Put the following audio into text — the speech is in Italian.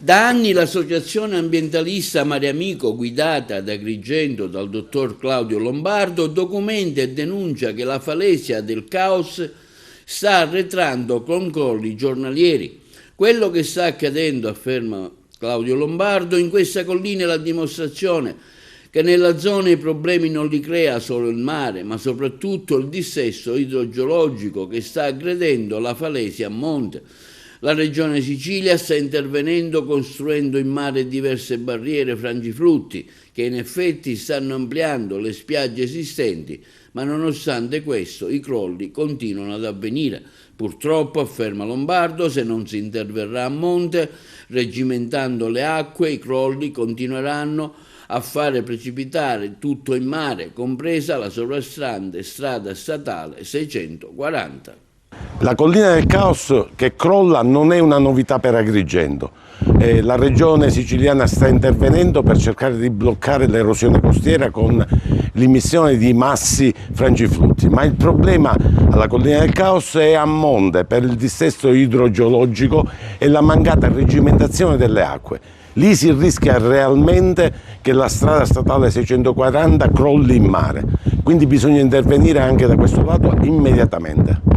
Da anni l'associazione ambientalista Mare Amico, guidata da Agrigento dal dottor Claudio Lombardo, documenta e denuncia che la falesia del Caos sta arretrando con crolli giornalieri. Quello che sta accadendo, afferma Claudio Lombardo, in questa collina è la dimostrazione che nella zona i problemi non li crea solo il mare, ma soprattutto il dissesto idrogeologico che sta aggredendo la falesia a monte. La Regione Sicilia sta intervenendo costruendo in mare diverse barriere frangiflutti che in effetti stanno ampliando le spiagge esistenti, ma nonostante questo i crolli continuano ad avvenire. Purtroppo, afferma Lombardo, se non si interverrà a monte, reggimentando le acque, i crolli continueranno a fare precipitare tutto in mare, compresa la sovrastante strada statale 640. La collina del Caos che crolla non è una novità per Agrigento. La regione siciliana sta intervenendo per cercare di bloccare l'erosione costiera con l'immissione di massi frangiflutti, ma il problema alla collina del Caos è a monte per il dissesto idrogeologico e la mancata reggimentazione delle acque. Lì si rischia realmente che la strada statale 640 crolli in mare, quindi bisogna intervenire anche da questo lato immediatamente.